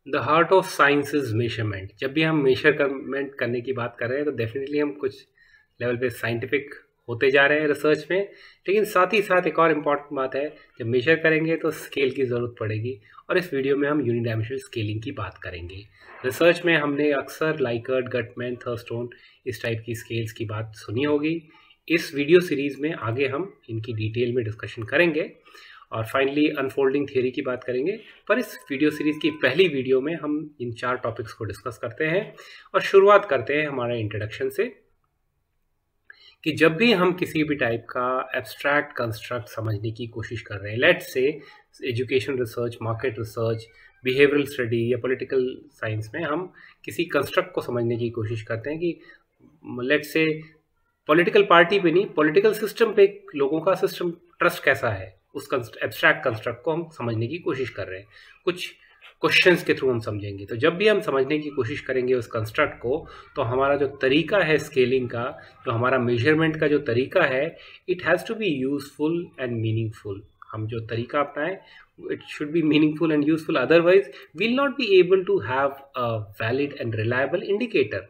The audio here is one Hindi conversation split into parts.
The heart of science is measurement. जब भी हम मेजरमेंट करने की बात कर रहे हैं तो डेफिनेटली हम कुछ लेवल पे साइंटिफिक होते जा रहे हैं रिसर्च में, लेकिन साथ ही साथ एक और इम्पॉर्टेंट बात है, जब मेजर करेंगे तो स्केल की ज़रूरत पड़ेगी। और इस वीडियो में हम यूनिडायमेंशनल स्केलिंग की बात करेंगे। रिसर्च में हमने अक्सर लाइकर्ट, गटमैन, थर्स्टोन इस टाइप की स्केल्स की बात सुनी होगी। इस वीडियो सीरीज़ में आगे हम इनकी डिटेल में डिस्कशन करेंगे और फाइनली अनफोल्डिंग थियरी की बात करेंगे। पर इस वीडियो सीरीज़ की पहली वीडियो में हम इन 4 टॉपिक्स को डिस्कस करते हैं और शुरुआत करते हैं हमारे इंट्रोडक्शन से कि जब भी हम किसी भी टाइप का एब्स्ट्रैक्ट कंस्ट्रक्ट समझने की कोशिश कर रहे हैं, let's say education research, market research, behavioural study या पॉलिटिकल साइंस में हम किसी कंस्ट्रक्ट को समझने की कोशिश करते हैं कि लेट्स से पॉलिटिकल पार्टी पे नहीं, पॉलिटिकल सिस्टम पे लोगों का सिस्टम ट्रस्ट कैसा है, उस एब्स्ट्रैक्ट कंस्ट्रक्ट को हम समझने की कोशिश कर रहे हैं। कुछ क्वेश्चंस के थ्रू हम समझेंगे। तो जब भी हम समझने की कोशिश करेंगे उस कंस्ट्रक्ट को, तो हमारा जो तरीका है स्केलिंग का, जो हमारा मेजरमेंट का जो तरीका है, it has to be useful and meaningful. हम जो तरीका अपनाएं, it should be meaningful and useful, otherwise will not be able to have a valid and reliable indicator.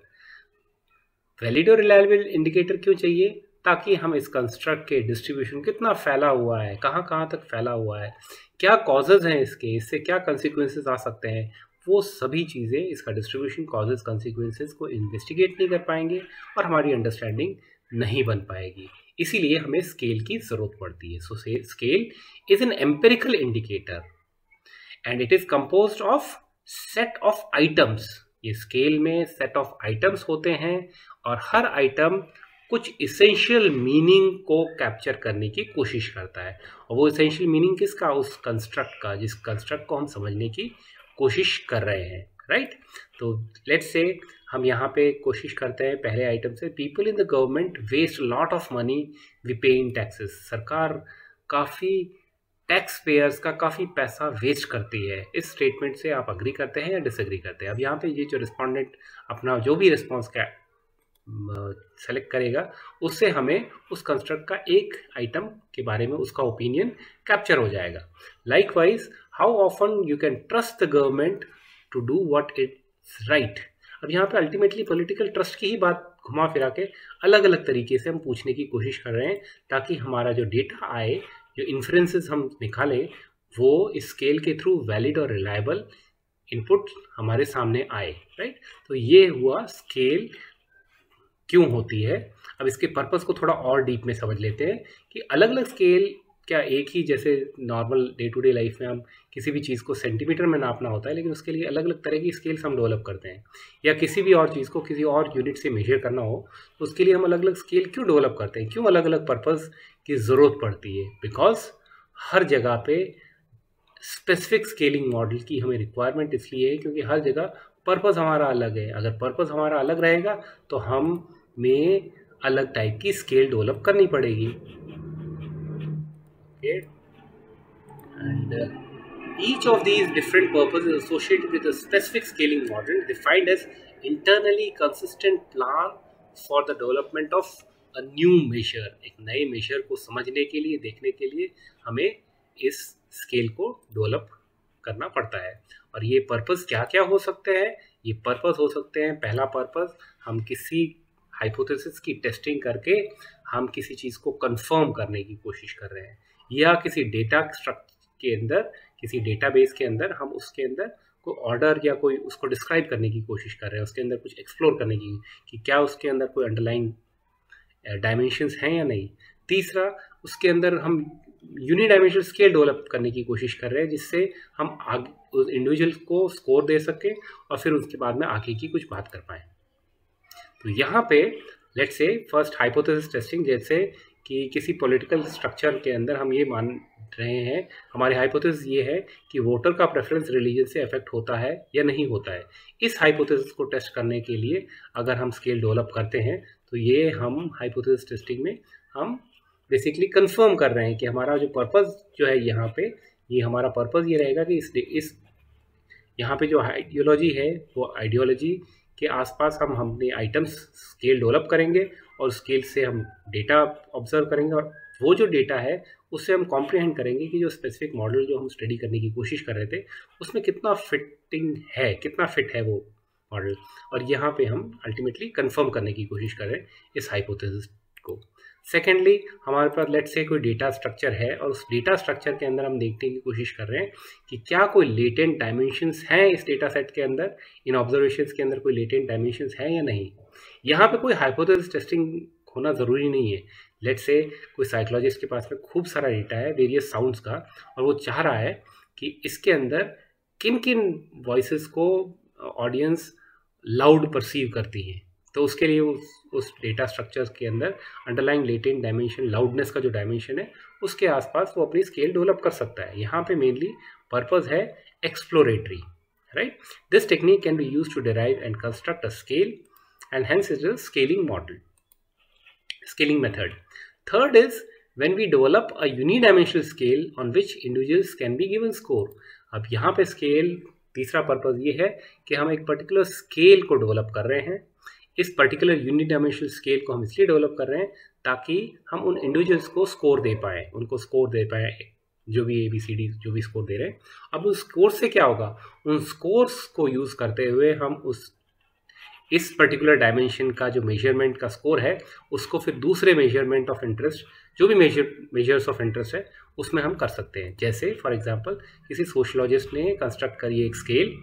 Valid और रिलायबल इंडिकेटर क्यों चाहिए? ताकि हम इस कंस्ट्रक्ट के डिस्ट्रीब्यूशन कितना फैला हुआ है, कहाँ कहाँ तक फैला हुआ है, क्या कॉजेज़ हैं इसके, इससे क्या कंसिक्वेंसेस आ सकते हैं, वो सभी चीज़ें, इसका डिस्ट्रीब्यूशन, कॉजेज़, कंसिक्वेंसेस को इन्वेस्टिगेट नहीं कर पाएंगे और हमारी अंडरस्टैंडिंग नहीं बन पाएगी। इसीलिए हमें स्केल की ज़रूरत पड़ती है। So scale is an empirical indicator and it is composed of set of items. ये स्केल में सेट ऑफ आइटम्स होते हैं और हर आइटम कुछ इसेंशियल मीनिंग को कैप्चर करने की कोशिश करता है। और वो इसेंशियल मीनिंग किसका? उस कंस्ट्रक्ट का, जिस कंस्ट्रक्ट को हम समझने की कोशिश कर रहे हैं, राइट। तो लेट्स से हम यहाँ पे कोशिश करते हैं पहले आइटम से, people in the government waste lot of money we pay in taxes. सरकार काफ़ी, टैक्स पेयर्स का काफ़ी पैसा वेस्ट करती है। इस स्टेटमेंट से आप अग्री करते हैं या डिसएग्री करते हैं? अब यहाँ पे ये जो रिस्पॉन्डेंट अपना जो भी रिस्पॉन्स का सेलेक्ट करेगा, उससे हमें उस कंस्ट्रक्ट का एक आइटम के बारे में उसका ओपिनियन कैप्चर हो जाएगा। Likewise, how often you can trust the government to do what it's right. अब यहाँ पे अल्टीमेटली पॉलिटिकल ट्रस्ट की ही बात घुमा फिरा के अलग अलग तरीके से हम पूछने की कोशिश कर रहे हैं, ताकि हमारा जो डेटा आए, जो इन्फ्रेंसेस हम निकालें, वो इस स्केल के थ्रू वैलिड और रिलायबल इनपुट हमारे सामने आए, राइट। तो ये हुआ स्केल क्यों होती है। अब इसके पर्पस को थोड़ा और डीप में समझ लेते हैं कि अलग अलग स्केल क्या एक ही, जैसे normal day to day life में हम किसी भी चीज़ को सेंटीमीटर में नापना होता है, लेकिन उसके लिए अलग अलग तरह की स्केल्स हम डेवलप करते हैं। या किसी भी और चीज़ को किसी और यूनिट से मेजर करना हो, तो उसके लिए हम अलग अलग स्केल क्यों डेवलप करते हैं, क्यों अलग अलग पर्पज़ की ज़रूरत पड़ती है? बिकॉज हर जगह पे स्पेसिफिक स्केलिंग मॉडल की हमें रिक्वायरमेंट इसलिए है क्योंकि हर जगह पर्पस हमारा अलग है। अगर पर्पस हमारा अलग रहेगा तो हमें अलग टाइप की स्केल डेवलप करनी पड़ेगी। And each of these different purposes is associated with a specific scaling model defined as internally consistent plan for the development of a new measure। एक नए measure को समझने के लिए, देखने के लिए हमें इस स्केल को डेवलप करना पड़ता है। और ये पर्पस क्या क्या हो सकते हैं? ये पर्पस हो सकते हैं, पहला पर्पस, हम किसी हाइपोथेसिस की टेस्टिंग करके हम किसी चीज़ को कंफर्म करने की कोशिश कर रहे हैं, या किसी डेटा स्ट्रक्चर के अंदर, किसी डेटाबेस के अंदर हम उसके अंदर कोई ऑर्डर या कोई उसको डिस्क्राइब करने की कोशिश कर रहे हैं, उसके अंदर कुछ एक्सप्लोर करने की कि क्या उसके अंदर कोई अंडरलाइंग डायमेंशंस हैं या नहीं। तीसरा, उसके अंदर हम यूनिडायमेंशनल स्केल डेवलप करने की कोशिश कर रहे हैं, जिससे हम आगे उस इंडिविजुअल को स्कोर दे सकें और फिर उसके बाद में आगे की कुछ बात कर पाएँ। तो यहाँ पे let's say first hypothesis testing, जैसे कि किसी पॉलिटिकल स्ट्रक्चर के अंदर हम ये मान रहे हैं, हमारी हाइपोथेसिस ये है कि वोटर का प्रेफरेंस रिलीजन से अफेक्ट होता है या नहीं होता है। इस हाइपोथेसिस को टेस्ट करने के लिए अगर हम स्केल डेवलप करते हैं, तो ये हम हाइपोथेसिस टेस्टिंग में हम बेसिकली कंफर्म कर रहे हैं कि हमारा जो पर्पस जो है यहाँ पे, ये हमारा पर्पस ये रहेगा कि इस यहाँ पे जो आइडियोलॉजी है, वो आइडियोलॉजी के आसपास हम अपने आइटम्स स्केल डेवलप करेंगे और स्केल से हम डेटा ऑब्जर्व करेंगे, और वो जो डेटा है उससे हम कॉम्प्रिहेंड करेंगे कि जो स्पेसिफिक मॉडल जो हम स्टडी करने की कोशिश कर रहे थे उसमें कितना फिट फिटिंग है, कितना फिट है वो मॉडल, और यहाँ पे हम अल्टीमेटली कंफर्म करने की कोशिश कर रहे हैं इस हाइपोथेसिस को। सेकेंडली, हमारे पास लेट से कोई डेटा स्ट्रक्चर है और उस डेटा स्ट्रक्चर के अंदर हम देखने की कोशिश कर रहे हैं कि क्या कोई लेटेंट डायमेंशंस हैं इस डेटा सेट के अंदर, इन ऑब्जर्वेशंस के अंदर कोई लेटेंट डायमेंशंस हैं या नहीं। यहाँ पे कोई हाइपोथेसिस टेस्टिंग होना ज़रूरी नहीं है। लेट से कोई साइकोलॉजिस्ट के पास में खूब सारा डेटा है वेरियस साउंड्स का, और वो चाह रहा है कि इसके अंदर किन किन वॉइसेस को ऑडियंस लाउड परसीव करती है, तो उसके लिए उस डेटा स्ट्रक्चर के अंदर अंडरलाइंग लेटेंट डायमेंशन, लाउडनेस का जो डायमेंशन है उसके आसपास वो अपनी स्केल डेवलप कर सकता है। यहाँ पे मेनली पर्पस है exploratory, right. This technique can be use to derive and construct a scale and hence it is a scaling model, scaling method. Third is when we develop a unidimensional scale on which individuals can be given score. अब यहाँ पे स्केल, तीसरा पर्पस ये है कि हम एक पर्टिकुलर स्केल को डेवलप कर रहे हैं। इस पर्टिकुलर यूनिडायमेंशनल स्केल को हम इसलिए डेवलप कर रहे हैं ताकि हम उन इंडिविजुअल्स को स्कोर दे पाएँ, उनको स्कोर दे पाएँ, जो भी ABCD जो भी स्कोर दे रहे हैं। अब उस स्कोर से क्या होगा, उन स्कोर्स को यूज़ करते हुए हम इस पर्टिकुलर डायमेंशन का जो मेजरमेंट का स्कोर है उसको फिर दूसरे मेजरमेंट ऑफ इंटरेस्ट, जो भी मेजर्स ऑफ इंटरेस्ट है उसमें हम कर सकते हैं। जैसे फॉर एग्जांपल किसी सोशलॉजिस्ट ने कंस्ट्रक्ट करी एक स्केल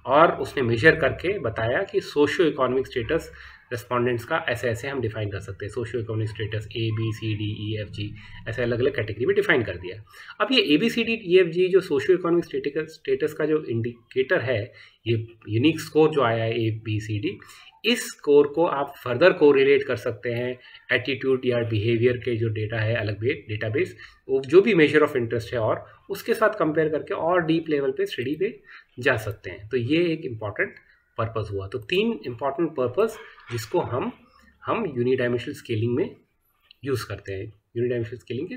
और उसने मेजर करके बताया कि सोशियो इकोनॉमिक स्टेटस रेस्पोंडेंट्स का ऐसे ऐसे हम डिफाइन कर सकते हैं। सोशियो इकोनॉमिक स्टेटस ABCDEFG ऐसे अलग अलग कैटेगरी में डिफाइन कर दिया। अब ये ABCDEFG जो सोशियो इकोनॉमिक स्टेटस का जो इंडिकेटर है, ये यूनिक स्कोर जो आया है ABCD, इस स्कोर को आप फर्दर कोरिलेट कर सकते हैं एटीट्यूड या बिहेवियर के जो डेटा है अलग डेटाबेस, जो भी मेजर ऑफ इंटरेस्ट है, और उसके साथ कंपेयर करके और डीप लेवल पे स्टडी पे जा सकते हैं। तो ये एक इम्पॉर्टेंट पर्पस हुआ। तो 3 इम्पॉर्टेंट पर्पस जिसको हम यूनिडायमेंशनल स्केलिंग में यूज़ करते हैं, यूनिडायमेंशनल स्केलिंग के।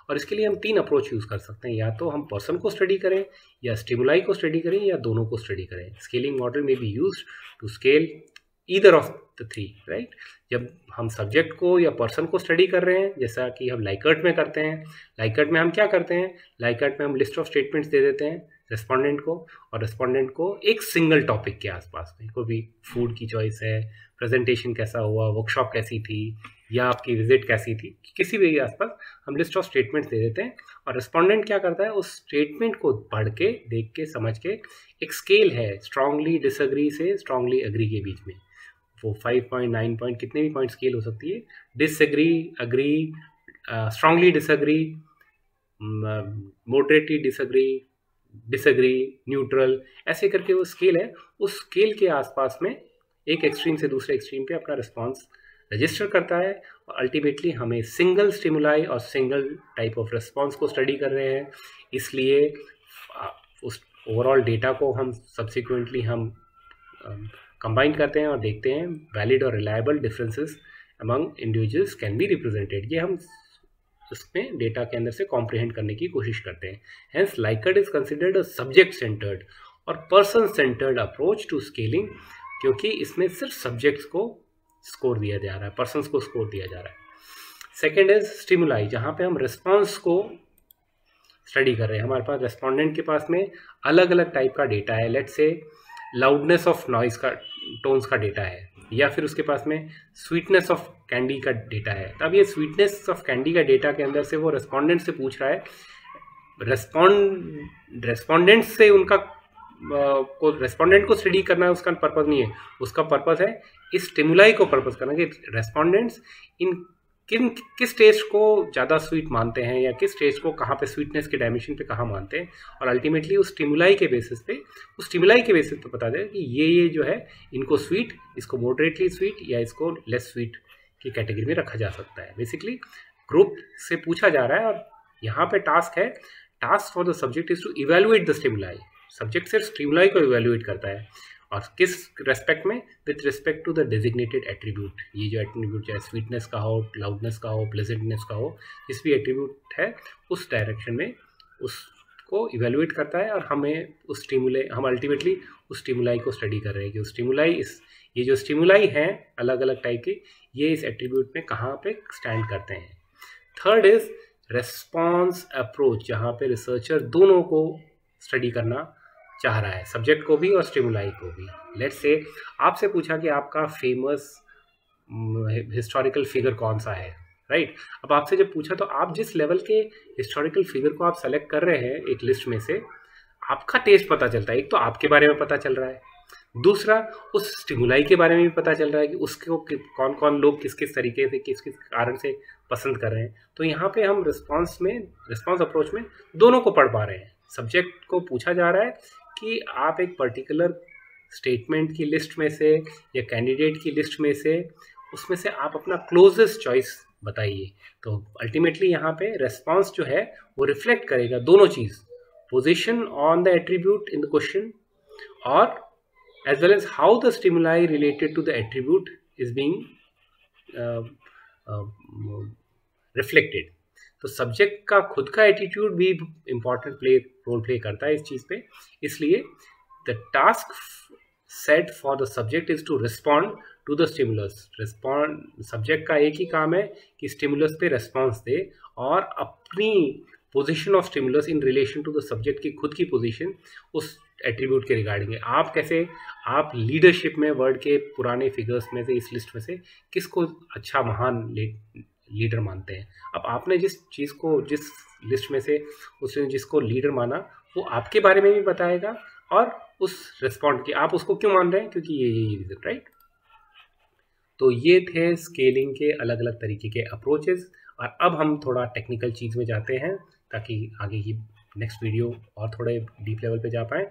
और इसके लिए हम 3 अप्रोच यूज़ कर सकते हैं, या तो हम पर्सन को स्टडी करें, या स्टिमुलाई को स्टडी करें, या दोनों को स्टडी करें। स्केलिंग मॉडल में be use to scale either of the 3, right. जब हम सब्जेक्ट को या पर्सन को स्टडी कर रहे हैं, जैसा कि हम लाइकर्ट में करते हैं, लाइकर्ट में हम क्या करते हैं, लाइकर्ट में हम लिस्ट ऑफ स्टेटमेंट्स दे देते हैं रेस्पोंडेंट को, और रेस्पोंडेंट को एक सिंगल टॉपिक के आसपास में, कोई भी फूड की चॉइस है, प्रेजेंटेशन कैसा हुआ, वर्कशॉप कैसी थी, या आपकी विजिट कैसी थी, किसी भी आसपास हम लिस्ट ऑफ स्टेटमेंट्स दे देते हैं, और रेस्पोंडेंट क्या करता है, उस स्टेटमेंट को पढ़ के, देख के, समझ के, एक स्केल है स्ट्रांगली डिसएग्री से स्ट्रांगली एग्री के बीच में, वो 5 पॉइंट 9 पॉइंट कितने भी पॉइंट स्केल हो सकती है, disagree, agree, strongly disagree, moderately disagree, neutral, ऐसे करके वो स्केल है। उस स्केल के आसपास में एक एक्सट्रीम से दूसरे एक्सट्रीम पे अपना रिस्पांस रजिस्टर करता है, और अल्टीमेटली हमें सिंगल स्टिमुलाई और सिंगल टाइप ऑफ रिस्पांस को स्टडी कर रहे हैं। इसलिए उस ओवरऑल डेटा को हम सब्सिक्वेंटली हम कंबाइन करते हैं और देखते हैं वैलिड और reliable differences among individuals can be represented. ये हम उसमें डेटा के अंदर से कॉम्प्रिहेंड करने की कोशिश करते हैं। Hence Likert is considered a subject centred or person centred approach to scaling, क्योंकि इसमें सिर्फ सब्जेक्ट्स को स्कोर दिया जा रहा है, पर्सन्स को स्कोर दिया जा रहा है। सेकेंड इज स्टिमुलाई, जहाँ पे हम रिस्पॉन्स को स्टडी कर रहे हैं। हमारे पास रेस्पोंडेंट के पास में अलग अलग टाइप का डेटा है, let's say loudness of noise का, टोन्स का डेटा है, या फिर उसके पास में स्वीटनेस ऑफ कैंडी का डेटा है। अब ये स्वीटनेस ऑफ कैंडी का डेटा के अंदर से वो रेस्पोंडेंट से पूछ रहा है, रेस्पोंडेंट से उनका को रेस्पोंडेंट को स्टडी करना है, उसका पर्पस नहीं है, उसका पर्पस है इस स्टिमुलाई को पर्पस करना कि रेस्पोंडेंट्स इन किस टेस्ट को ज़्यादा स्वीट मानते हैं, या किस टेस्ट को कहाँ पे स्वीटनेस के डायमेंशन पे कहाँ मानते हैं, और अल्टीमेटली उस स्टिमुलाई के बेसिस पे बता दें कि ये जो है इनको स्वीट, इसको मॉडरेटली स्वीट, या इसको लेस स्वीट की कैटेगरी में रखा जा सकता है। बेसिकली ग्रुप से पूछा जा रहा है, और यहाँ पे टास्क है, task for the subject is to evaluate the stimuli. Subject सिर्फ स्टिमुलाई को इवेलुएट करता है, और किस रेस्पेक्ट में, with respect to the designated attribute. ये जो एट्रीब्यूट चाहे स्वीटनेस का हो, लाउडनेस का हो, प्लेजेंटनेस का हो, जिस भी एट्रीब्यूट है उस डायरेक्शन में उसको इवेलुएट करता है, और हमें हम अल्टीमेटली उस स्टिमुलाई को स्टडी कर रहे हैं कि उस स्टिमुलाई, ये जो स्टिमुलाई हैं अलग अलग टाइप के, ये इस एट्रीब्यूट में कहाँ पे स्टैंड करते हैं। थर्ड इज रेस्पॉन्स अप्रोच, जहाँ पे रिसर्चर दोनों को स्टडी करना चाह रहा है, सब्जेक्ट को भी और स्टिमुलाई को भी। लेट्स से आपसे पूछा कि आपका फेमस हिस्टोरिकल फिगर कौन सा है, राइट। अब आपसे जब पूछा तो आप जिस लेवल के हिस्टोरिकल फिगर को आप सेलेक्ट कर रहे हैं एक लिस्ट में से, आपका टेस्ट पता चलता है। एक तो आपके बारे में पता चल रहा है, दूसरा उस स्टिमुलाई के बारे में भी पता चल रहा है कि उसको कौन कौन लोग किस किस तरीके से किस किस कारण से पसंद कर रहे हैं। तो यहाँ पे हम रिस्पॉन्स अप्रोच में दोनों को पढ़ पा रहे हैं। सब्जेक्ट को पूछा जा रहा है कि आप एक पर्टिकुलर स्टेटमेंट की लिस्ट में से या कैंडिडेट की लिस्ट में से उसमें से आप अपना क्लोजेस्ट चॉइस बताइए। तो अल्टीमेटली यहाँ पे रेस्पॉन्स जो है वो रिफ्लेक्ट करेगा दोनों चीज़, position on the attribute in the question, or as well as how the stimuli related to the attribute is being reflected. तो सब्जेक्ट का खुद का एटीट्यूड भी इम्पॉर्टेंट रोल प्ले करता है इस चीज़ पे। इसलिए the task set for the subject is to respond to the stimulus. Subject का एक ही काम है कि स्टिमुलस पे रेस्पॉन्स दे और अपनी position of stimulus in relation to the subject की खुद की पोजीशन उस एट्रीब्यूट के रिगार्डिंग है। आप कैसे, आप लीडरशिप में वर्ल्ड के पुराने फिगर्स में से इस लिस्ट में से किसको अच्छा महान लीडर मानते हैं। अब आपने जिस चीज़ को, जिस लिस्ट में से उसने जिसको लीडर माना, वो आपके बारे में भी बताएगा और उस रिस्पॉन्ड की आप उसको क्यों मान रहे हैं, क्योंकि ये रीज़न, राइट। तो ये थे स्केलिंग के अलग अलग तरीके के अप्रोचेस। और अब हम थोड़ा टेक्निकल चीज़ में जाते हैं ताकि आगे की नेक्स्ट वीडियो और थोड़े डीप लेवल पे जा पाए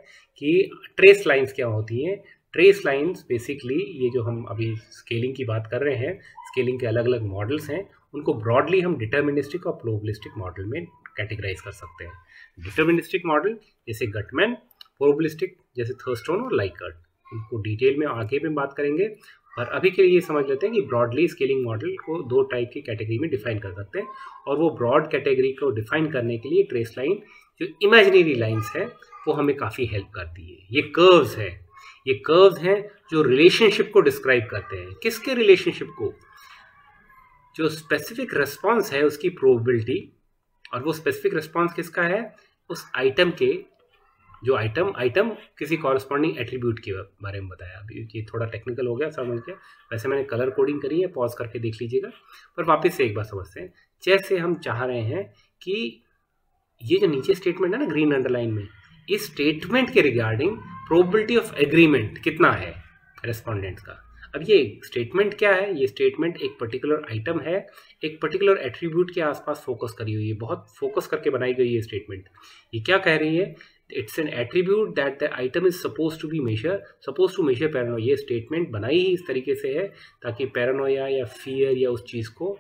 कि ट्रेस लाइंस क्या होती हैं। ट्रेस लाइंस बेसिकली ये जो हम अभी स्केलिंग की बात कर रहे हैं, स्केलिंग के अलग अलग मॉडल्स हैं, उनको ब्रॉडली हम डिटर्मिनिस्टिक और प्रोबेबिलिस्टिक मॉडल में कैटेगराइज कर सकते हैं। डिटर्मिनिस्टिक मॉडल जैसे गटमैन, प्रोबेबिलिस्टिक जैसे थर्स्टोन और लाइकर्ट, इनको डिटेल में आगे भी बात करेंगे। और अभी के लिए ये समझ लेते हैं कि ब्रॉडली स्केलिंग मॉडल को दो टाइप की कैटेगरी में डिफाइन कर सकते हैं। और वो ब्रॉड कैटेगरी को डिफाइन करने के लिए ट्रेस लाइन जो इमेजिनरी लाइंस है वो हमें काफ़ी हेल्प करती है। ये कर्व्स है, ये कर्व्स हैं जो रिलेशनशिप को डिस्क्राइब करते हैं। किसके रिलेशनशिप को? जो स्पेसिफिक रिस्पॉन्स है उसकी प्रोबेबिलिटी, और वो स्पेसिफिक रिस्पॉन्स किसका है? उस आइटम के, जो आइटम किसी कॉरस्पॉन्डिंग एट्रीब्यूट के बारे में बताया। अभी ये थोड़ा टेक्निकल हो गया, समझ गया। वैसे मैंने कलर कोडिंग करी है, पॉज करके देख लीजिएगा। पर वापस से एक बार समझते हैं। जैसे हम चाह रहे हैं कि ये जो नीचे स्टेटमेंट है ना ग्रीन अंडरलाइन में, इस स्टेटमेंट के रिगार्डिंग प्रोबेबिलिटी ऑफ एग्रीमेंट कितना है रेस्पोंडेंट्स का। अब ये स्टेटमेंट क्या है? ये स्टेटमेंट एक पर्टिकुलर आइटम है, एक पर्टिकुलर एट्रीब्यूट के आसपास फोकस करी हुई है, बहुत फोकस करके बनाई गई है स्टेटमेंट। ये क्या कह रही है? It's an attribute that the item is suppose to measure paranoia. ये स्टेटमेंट बनाई ही इस तरीके से है ताकि पैरानोया या फियर या उस चीज़ को,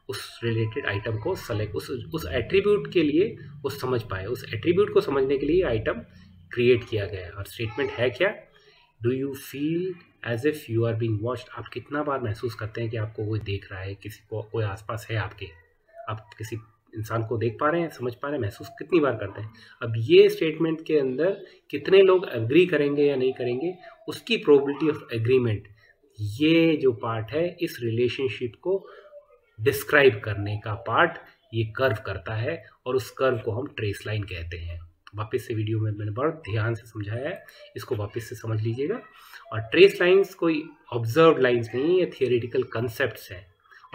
उस रिलेटेड आइटम को सेलेक्ट, उस एट्रीब्यूट के लिए वो समझ पाए। उस एट्रीब्यूट को समझने के लिए आइटम क्रिएट किया गया है। और स्टेटमेंट है क्या? Do you feel as if you are being watched. आप कितना बार महसूस करते हैं कि आपको कोई देख रहा है, किसी को कोई आसपास है आपके, आप किसी इंसान को देख पा रहे हैं, समझ पा रहे हैं, महसूस कितनी बार करते हैं। अब ये स्टेटमेंट के अंदर कितने लोग एग्री करेंगे या नहीं करेंगे, उसकी प्रोबेबिलिटी ऑफ एग्रीमेंट, ये जो पार्ट है इस रिलेशनशिप को डिस्क्राइब करने का पार्ट ये कर्व करता है, और उस कर्व को हम ट्रेस लाइन कहते हैं। वापस से वीडियो में मैंने बहुत ध्यान से समझाया है, इसको वापस से समझ लीजिएगा। और ट्रेस लाइंस कोई ऑब्जर्व लाइंस नहीं, ये थियोरेटिकल कंसेप्ट्स हैं,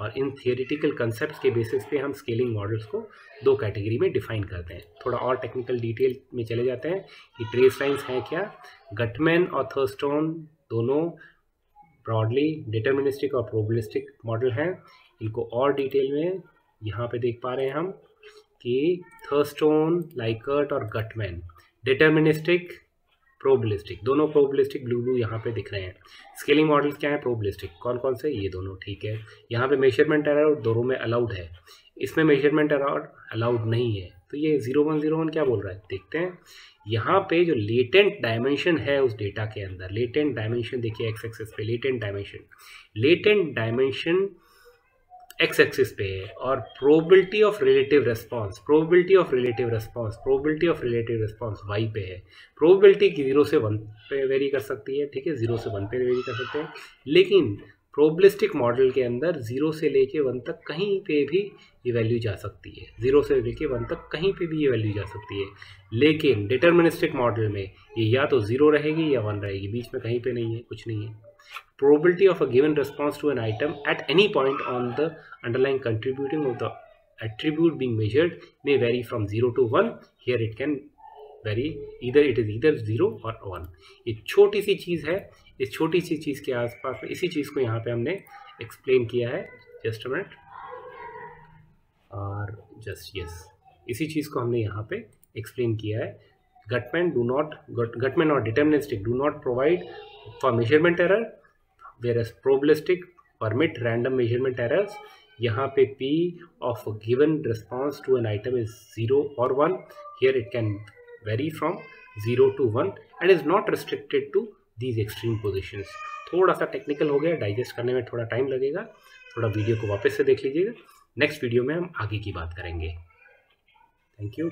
और इन थियोरेटिकल कंसेप्ट्स के बेसिस पे हम स्केलिंग मॉडल्स को दो कैटेगरी में डिफाइन करते हैं। थोड़ा और टेक्निकल डिटेल में चले जाते हैं कि ट्रेस लाइंस हैं क्या। गटमैन और थर्स्टोन दोनों ब्रॉडली डिटर्मिनिस्टिक और प्रोबेबिलिस्टिक मॉडल हैं। इनको और डिटेल में यहाँ पे देख पा रहे हैं हम कि थर्स्टोन, लाइकर्ट और गटमैन डिटर्मिनिस्टिक, प्रोबेबिलिस्टिक, दोनों प्रोबेबिलिस्टिक ब्लू यहाँ पे दिख रहे हैं। स्केलिंग मॉडल्स क्या है? प्रोबेबिलिस्टिक। कौन कौन से? ये दोनों, ठीक है। यहाँ पे मेजरमेंट एरर दोनों में अलाउड है, इसमें मेजरमेंट एरर अलाउड नहीं है। तो ये 0101 क्या बोल रहा है देखते हैं। यहाँ पे जो लेटेंट डायमेंशन है उस डेटा के अंदर, लेटेंट डायमेंशन देखिए एक्स एक्सिस पे, लेटेंट डायमेंशन एक्स एक्सिस पे है, और probability of relative response Y पे है। प्रोबेबिलिटी 0 से 1 पे वेरी कर सकती है, ठीक है, 0 से 1 पे वेरी कर सकते हैं, लेकिन प्रोबेबिलिस्टिक मॉडल के अंदर 0 से लेके 1 तक कहीं पे भी ये वैल्यू जा सकती है, 0 से लेके 1 तक कहीं पे भी ये वैल्यू जा सकती है। लेकिन डिटर्मिनिस्टिक मॉडल में ये या तो 0 रहेगी या 1 रहेगी, बीच में कहीं पे नहीं है, कुछ नहीं है। Probability of a given response to an item at any point on the underlying contributing of the attribute being measured may vary from 0 to 1. Here it can vary it is either 0 or 1. ये छोटी सी चीज़ है, इस छोटी सी चीज़ के आसपास में इसी चीज़ को यहाँ पे हमने एक्सप्लेन किया है। जस्ट अ मिनट, और जस्ट यस, इसी चीज़ को हमने यहाँ पे एक्सप्लेन किया है। Gutman or deterministic do not provide for measurement error, whereas probabilistic permit random measurement errors. यहाँ पे P of a given response to an item is 0 or 1. Here it can vary from 0 to 1 and is not restricted to these extreme positions. थोड़ा सा टेक्निकल हो गया, डाइजेस्ट करने में थोड़ा टाइम लगेगा, थोड़ा वीडियो को वापस से देख लीजिएगा। नेक्स्ट वीडियो में हम आगे की बात करेंगे। Thank you.